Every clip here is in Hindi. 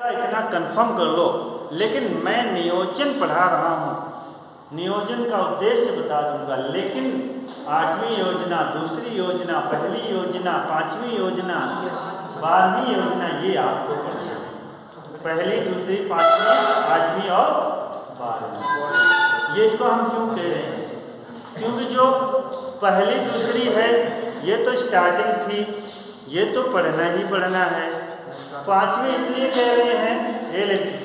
इतना कंफर्म कर लो, लेकिन मैं नियोजन पढ़ा रहा हूँ, नियोजन का उद्देश्य बता दूंगा, लेकिन 8वीं योजना, दूसरी योजना, पहली योजना, 5वीं योजना, 12वीं योजना, ये आपको पढ़ना है। पहली, दूसरी, 5वीं, 8वीं और 12वीं। ये इसको हम क्यों कह रहे हैं? क्योंकि जो पहली दूसरी है ये तो स्टार्टिंग थी, ये तो पढ़ना ही पढ़ना है। 5वीं इसलिए कह रहे हैं, ये लड़की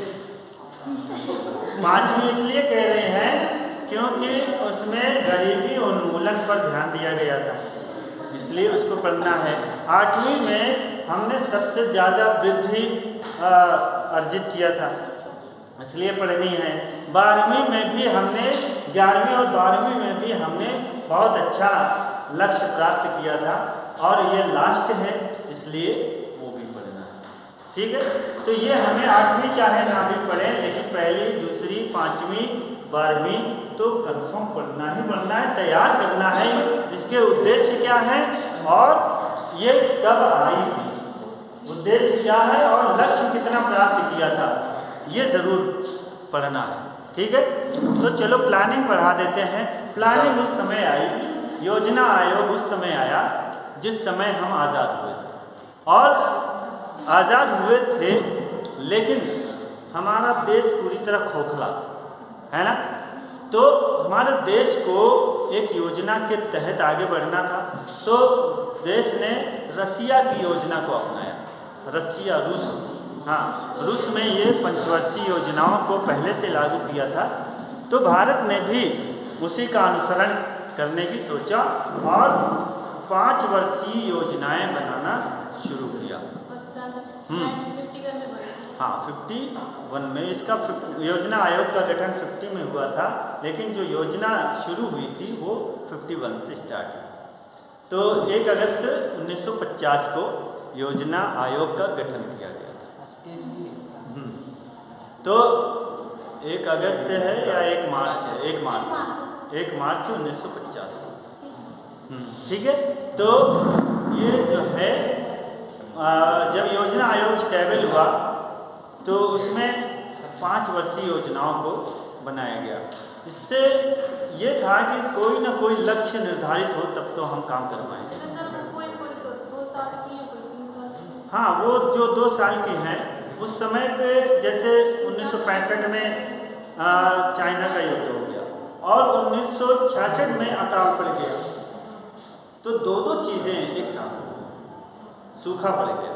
5वीं इसलिए कह रहे हैं क्योंकि उसमें गरीबी उन्मूलन पर ध्यान दिया गया था, इसलिए उसको पढ़ना है। 8वीं में हमने सबसे ज़्यादा वृद्धि अर्जित किया था, इसलिए पढ़नी है। 12वीं में भी हमने, 11वीं और 12वीं में भी हमने बहुत अच्छा लक्ष्य प्राप्त किया था, और ये लास्ट है इसलिए वो भी पढ़ना है। ठीक है, तो ये हमें 8वीं चाहे ना भी पढ़ें, लेकिन पहली, दूसरी, 5वीं, 12वीं तो कंफर्म पढ़ना ही पढ़ना है, तैयार करना है। इसके उद्देश्य क्या है और ये कब आई थी, उद्देश्य क्या है और लक्ष्य कितना प्राप्त किया था, ये ज़रूर पढ़ना है। ठीक है, तो चलो प्लानिंग पढ़ा देते हैं। प्लानिंग उस समय आई, योजना आयोग उस समय आया जिस समय हम आज़ाद हुए थे, और आज़ाद हुए थे लेकिन हमारा देश पूरी तरह खोखला है ना। तो हमारे देश को एक योजना के तहत आगे बढ़ना था, तो देश ने रसिया की योजना को अपनाया। रसिया, रूस, हाँ, रूस में ये पंचवर्षीय योजनाओं को पहले से लागू किया था, तो भारत ने भी उसी का अनुसरण करने की सोचा और 5 वर्षीय योजनाएं बनाना शुरू किया। हाँ, 51 में इसका योजना आयोग का गठन 50 में हुआ था, लेकिन जो योजना शुरू हुई थी वो 51 से स्टार्ट हुई। तो 1 अगस्त 1950 को योजना आयोग का गठन किया गया था। तो 1 अगस्त है या 1 मार्च है? 1 मार्च 1950 को। ठीक है, तो ये जो है जब योजना आयोग स्टेबल हुआ तो उसमें 5 वर्षीय योजनाओं को बनाया गया। इससे ये था कि कोई ना कोई लक्ष्य निर्धारित हो तब तो हम काम कर पाएंगे। कोई तो 2 साल की है, कोई 3 साल की। हाँ, वो जो 2 साल की हैं उस समय पे, जैसे 1965 में चाइना का युद्ध हो गया और 1966 में अकाल पड़ गया, तो 2 चीज़ें एक साथ हो गई। सूखा पड़ गया,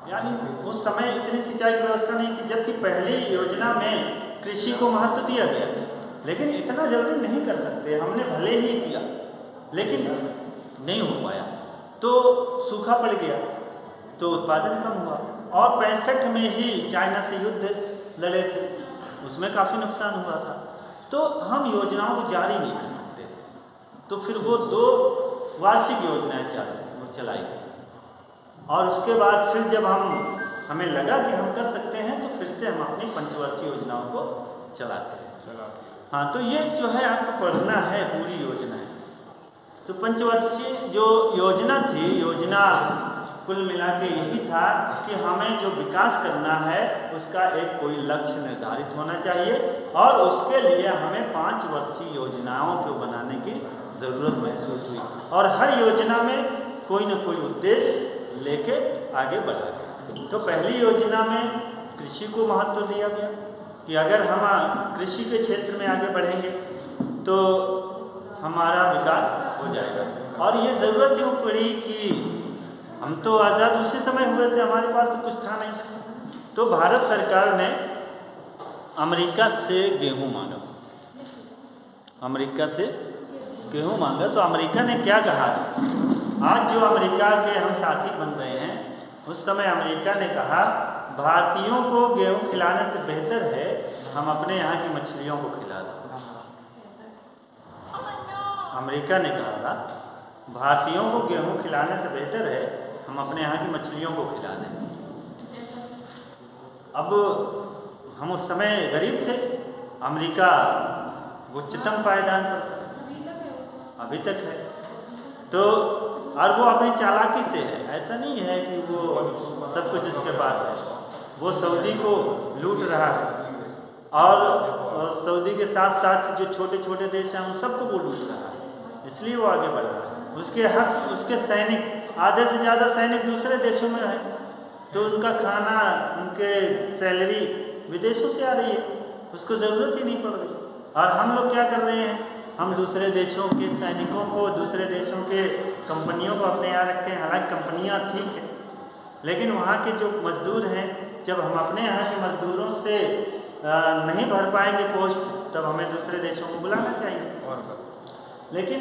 यानी उस समय इतनी सिंचाई की व्यवस्था नहीं थी, जबकि पहली योजना में कृषि को महत्व दिया गया, लेकिन इतना जल्दी नहीं कर सकते। हमने भले ही किया लेकिन नहीं हो पाया, तो सूखा पड़ गया, तो उत्पादन कम हुआ। और 65 में ही चाइना से युद्ध लड़े थे, उसमें काफ़ी नुकसान हुआ था, तो हम योजनाओं को जारी नहीं कर सकते थे। तो फिर वो 2 वार्षिक योजनाएं चलाई, और उसके बाद फिर जब हमें लगा कि हम कर सकते हैं, तो फिर से हम अपनी पंचवर्षीय योजनाओं को चलाते हैं। हाँ, तो ये जो है आपको पढ़ना है पूरी योजनाएं। तो पंचवर्षीय जो योजना थी, योजना कुल मिला के यही था कि हमें जो विकास करना है उसका एक कोई लक्ष्य निर्धारित होना चाहिए, और उसके लिए हमें 5 वर्षीय योजनाओं को बनाने की ज़रूरत महसूस हुई, और हर योजना में कोई न कोई उद्देश्य लेके आगे बढ़ा गया। तो पहली योजना में कृषि को महत्व दिया गया कि अगर हम कृषि के क्षेत्र में आगे बढ़ेंगे तो हमारा विकास हो जाएगा। और ये ज़रूरत क्यों पड़ी कि हम तो आज़ाद उसी समय हुए थे, हमारे पास तो कुछ था नहीं, तो भारत सरकार ने अमेरिका से गेहूं मांगा। अमेरिका से गेहूं मांगा, तो अमेरिका ने क्या कहा? आज जो अमेरिका के हम साथी बन रहे हैं, उस समय अमेरिका ने कहा भारतीयों को गेहूं खिलाने से बेहतर है हम अपने यहाँ की मछलियों को खिला दें। अमेरिका ने कहा भारतीयों को गेहूं खिलाने से बेहतर है हम अपने यहाँ की मछलियों को खिला दें। अब हम उस समय गरीब थे, अमेरिका उच्चतम पायदान पर था, अभी तक है। तो और वो अपनी चालाकी से है, ऐसा नहीं है कि वो सब कुछ इसके पास है। वो सऊदी को लूट रहा है, और सऊदी के साथ साथ जो छोटे छोटे देश हैं उन सबको वो लूट रहा है, इसलिए वो आगे बढ़ रहा है। उसके सैनिक, आधे से ज़्यादा सैनिक दूसरे देशों में हैं, तो उनका खाना, उनके सैलरी विदेशों से आ रही है, उसको ज़रूरत ही नहीं पड़ रही। और हम लोग क्या कर रहे हैं, हम दूसरे देशों के सैनिकों को, दूसरे देशों के कंपनियों को अपने यहाँ रखते हैं। हालांकि कंपनियाँ ठीक है, लेकिन वहाँ के जो मज़दूर हैं, जब हम अपने यहाँ के मज़दूरों से नहीं भर पाएंगे पोस्ट, तब हमें दूसरे देशों को बुलाना चाहिए। लेकिन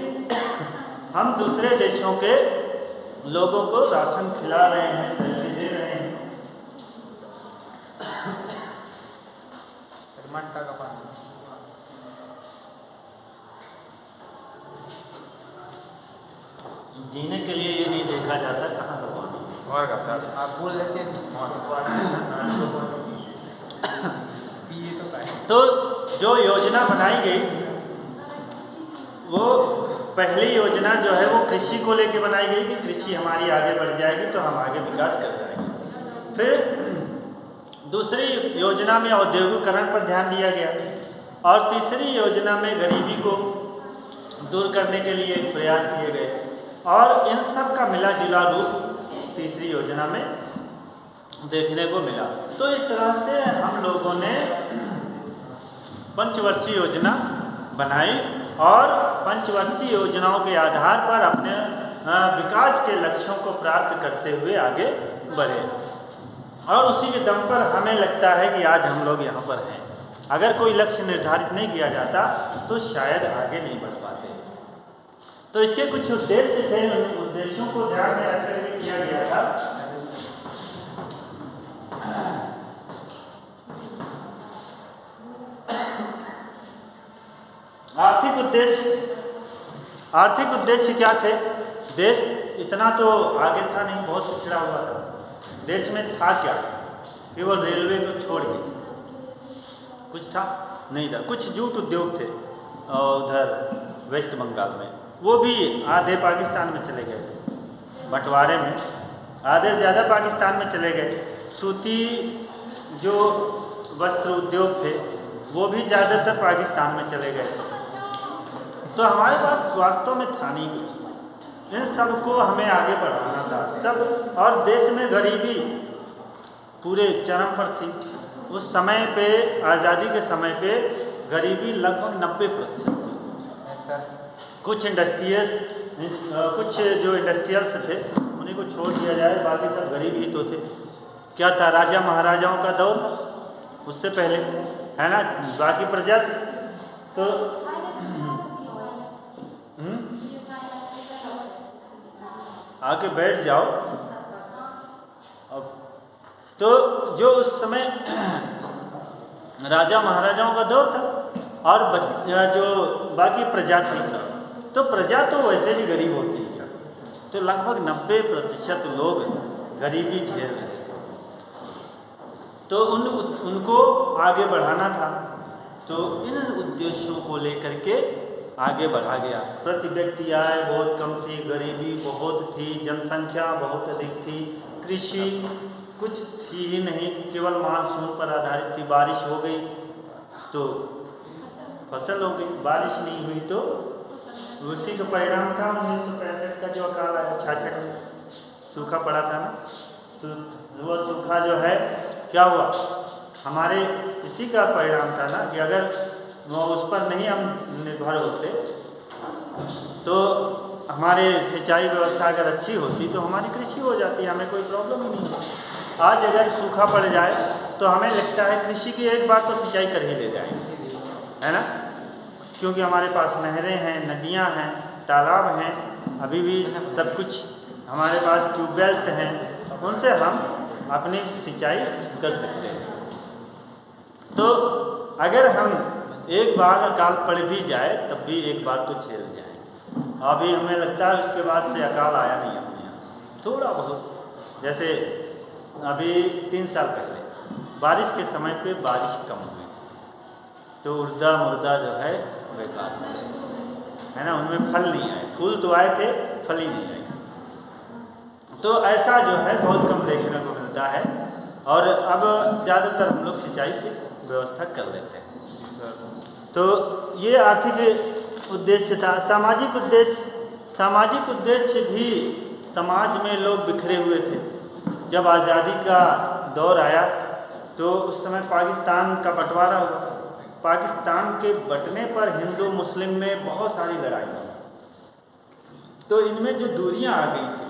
हम दूसरे देशों के लोगों को राशन खिला रहे हैं, सैलरी दे रहे हैं। जीने के लिए ये नहीं देखा जाता कहाँ भगवान आप बोल लेते तो जो योजना बनाई गई, वो पहली योजना जो है वो कृषि को लेके बनाई गई कि कृषि हमारी आगे बढ़ जाएगी तो हम आगे विकास कर जाएंगे। फिर दूसरी योजना में औद्योगिकरण पर ध्यान दिया गया, और तीसरी योजना में गरीबी को दूर करने के लिए प्रयास किए गए, और इन सब का मिला जुला रूप तीसरी योजना में देखने को मिला। तो इस तरह से हम लोगों ने पंचवर्षीय योजना बनाई, और पंचवर्षीय योजनाओं के आधार पर अपने विकास के लक्ष्यों को प्राप्त करते हुए आगे बढ़े, और उसी के दम पर हमें लगता है कि आज हम लोग यहाँ पर हैं। अगर कोई लक्ष्य निर्धारित नहीं किया जाता तो शायद आगे नहीं बढ़ पाते। तो इसके कुछ उद्देश्य थे, उन उद्देश्यों को ध्यान में रख करके किया गया था। आर्थिक उद्देश्य क्या थे? देश इतना तो आगे था नहीं, बहुत पिछड़ा हुआ था। देश में था क्या? केवल रेलवे को छोड़ के कुछ था नहीं था। कुछ जूट उद्योग थे उधर वेस्ट बंगाल में, वो भी आधे पाकिस्तान में चले गए थे बंटवारे में, आधे से ज़्यादा पाकिस्तान में चले गए। सूती जो वस्त्र उद्योग थे वो भी ज़्यादातर पाकिस्तान में चले गए थे। तो हमारे पास वास्तव में था नहीं कुछ, इन सब को हमें आगे बढ़ाना था सब। और देश में गरीबी पूरे चरम पर थी उस समय पे, आज़ादी के समय पे गरीबी लगभग 90% थी। कुछ जो इंडस्ट्रियल्स थे उन्हीं को छोड़ दिया जाए, बाकी सब गरीब ही तो थे। क्या था, राजा महाराजाओं का दौर था उससे पहले, है ना। बाकी प्रजा तो आके बैठ जाओ। अब तो जो उस समय राजा महाराजाओं का दौर था, और जो बाकी प्रजा थी, तो प्रजा तो वैसे भी गरीब होती है, तो लगभग 90% लोग गरीबी झेल रहे थे। तो उनको आगे बढ़ाना था, तो इन उद्देश्यों को लेकर के आगे बढ़ा गया। प्रति व्यक्ति आय बहुत कम थी, गरीबी बहुत थी, जनसंख्या बहुत अधिक थी, कृषि कुछ थी ही नहीं, केवल मानसून पर आधारित थी। बारिश हो गई तो फसल हो गई, बारिश नहीं हुई तो उसी का परिणाम था 1965 का जो अकाल आया, 66 में सूखा पड़ा था ना। तो वो सूखा जो है क्या हुआ, हमारे इसी का परिणाम था ना, कि अगर वो उस पर नहीं हम निर्भर होते तो हमारे सिंचाई व्यवस्था अगर अच्छी होती तो हमारी कृषि हो जाती, हमें कोई प्रॉब्लम ही नहीं है। आज अगर सूखा पड़ जाए तो हमें लगता है कृषि की एक बार तो सिंचाई कर ही ले जाएंगे, है ना, क्योंकि हमारे पास नहरें हैं, नदियां हैं, तालाब हैं, अभी भी सब कुछ हमारे पास ट्यूबवेल्स हैं, उनसे हम अपनी सिंचाई कर सकते हैं। तो अगर हम एक बार अकाल पड़ भी जाए तब भी एक बार तो झेल जाएंगे। अभी हमें लगता है उसके बाद से अकाल आया नहीं अपने यहाँ, थोड़ा बहुत। जैसे अभी 3 साल पहले बारिश के समय पे बारिश कम हुई तो उर्दा मुर्दा जो है बेकार है ना, उनमें फल नहीं आए। फूल तो आए थे, फल ही नहीं आए। तो ऐसा जो है बहुत कम देखने को मिलता है। और अब ज़्यादातर हम लोग सिंचाई से व्यवस्था कर लेते हैं। तो ये आर्थिक उद्देश्य था। सामाजिक उद्देश्य भी समाज में लोग बिखरे हुए थे। जब आज़ादी का दौर आया तो उस समय पाकिस्तान का बंटवारा हुआ। पाकिस्तान के बंटने पर हिंदू मुस्लिम में बहुत सारी लड़ाई हुई। तो इनमें जो दूरियां आ गई थी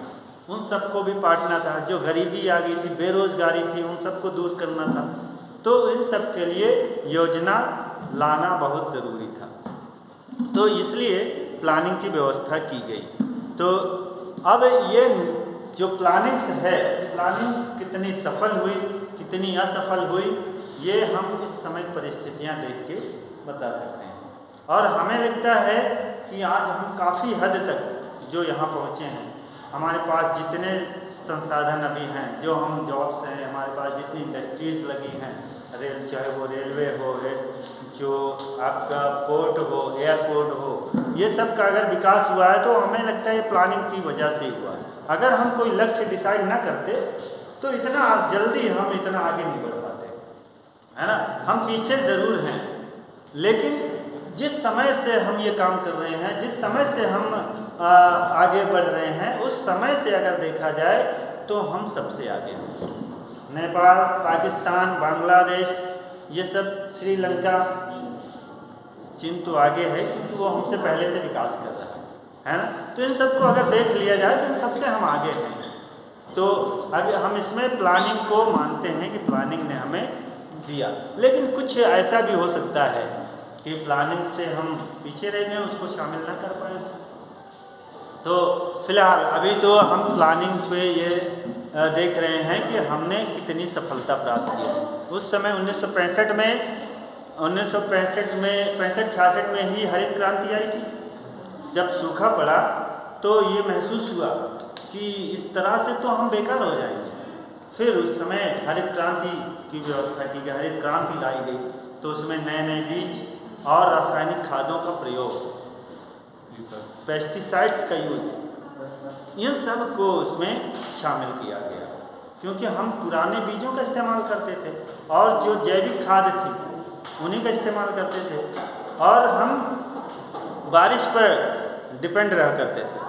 उन सबको भी पाटना था। जो गरीबी आ गई थी, बेरोज़गारी थी, उन सबको दूर करना था। तो इन सब के लिए योजना लाना बहुत ज़रूरी था। तो इसलिए प्लानिंग की व्यवस्था की गई। तो अब ये जो प्लानिंग्स है, प्लानिंग कितनी सफल हुई, कितनी असफल हुई, ये हम इस समय परिस्थितियां देख के बता सकते हैं। और हमें लगता है कि आज हम काफ़ी हद तक जो यहाँ पहुँचे हैं, हमारे पास जितने संसाधन अभी हैं, जो हम जॉब्स हैं, हमारे पास जितनी इंडस्ट्रीज़ लगी हैं, चाहे वो रेलवे हो, जो आपका पोर्ट हो, एयरपोर्ट हो, ये सब का अगर विकास हुआ है तो हमें लगता है ये प्लानिंग की वजह से हुआ है। अगर हम कोई लक्ष्य डिसाइड ना करते तो इतना जल्दी हम इतना आगे नहीं बढ़ पाते, है ना। हम पीछे ज़रूर हैं, लेकिन जिस समय से हम ये काम कर रहे हैं, जिस समय से हम आगे बढ़ रहे हैं, उस समय से अगर देखा जाए तो हम सबसे आगे हैं। नेपाल, पाकिस्तान, बांग्लादेश, ये सब, श्रीलंका, चीन तो आगे है क्योंकि वो हमसे पहले से विकास कर रहा है ना। तो इन सबको अगर देख लिया जाए तो इन सबसे हम आगे हैं। तो अगर हम इसमें प्लानिंग को मानते हैं कि प्लानिंग ने हमें दिया, लेकिन कुछ ऐसा भी हो सकता है कि प्लानिंग से हम पीछे रह गए, उसको शामिल ना कर पाए। तो फिलहाल अभी तो हम प्लानिंग पे ये देख रहे हैं कि हमने कितनी सफलता प्राप्त की है। उस समय 1965 में 65-66 में ही हरित क्रांति आई थी। जब सूखा पड़ा तो ये महसूस हुआ कि इस तरह से तो हम बेकार हो जाएंगे। फिर उस समय हरित क्रांति की व्यवस्था की गई, हरित क्रांति लाई गई। तो उसमें नए नए बीज और रासायनिक खादों का प्रयोग, पेस्टिसाइड्स का यूज, इन सब को उसमें शामिल किया गया, क्योंकि हम पुराने बीजों का इस्तेमाल करते थे और जो जैविक खाद थी उन्हीं का इस्तेमाल करते थे, और हम बारिश पर डिपेंड रहा करते थे।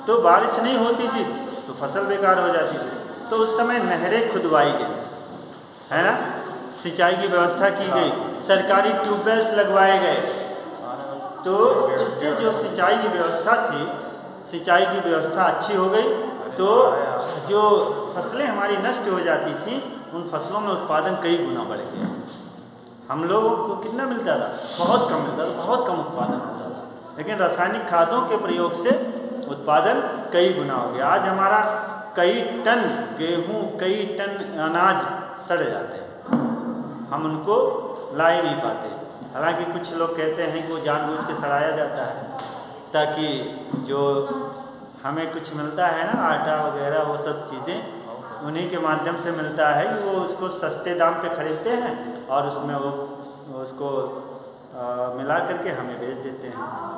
तो बारिश नहीं होती थी तो फसल बेकार हो जाती थी। तो उस समय नहरें खुदवाई गई, है ना, सिंचाई की व्यवस्था की गई, सरकारी ट्यूबवेल्स लगवाए गए। तो इससे जो सिंचाई की व्यवस्था थी, सिंचाई की व्यवस्था अच्छी हो गई। तो जो फसलें हमारी नष्ट हो जाती थी, उन फसलों में उत्पादन कई गुना बढ़ गया। हम लोगों को कितना मिलता था? बहुत कम मिलता था, बहुत कम उत्पादन होता था। लेकिन रासायनिक खादों के प्रयोग से उत्पादन कई गुना हो गया। आज हमारा कई टन गेहूँ, कई टन अनाज सड़ जाते हैं, हम उनको ला ही नहीं पाते। हालांकि कुछ लोग कहते हैं कि वो जानबूझ के सड़ाया जाता है ताकि जो हमें कुछ मिलता है ना, आटा वगैरह, वो सब चीज़ें उन्हीं के माध्यम से मिलता है कि वो उसको सस्ते दाम पे ख़रीदते हैं और उसमें वो उसको मिला करके हमें बेच देते हैं।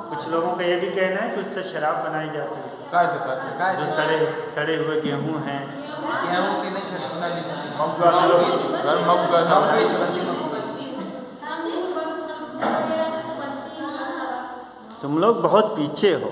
कुछ लोगों का ये भी कहना है कि उससे शराब बनाई जाती है। जो सड़े हुए गेहूँ हैं, तुम लोग बहुत पीछे हो।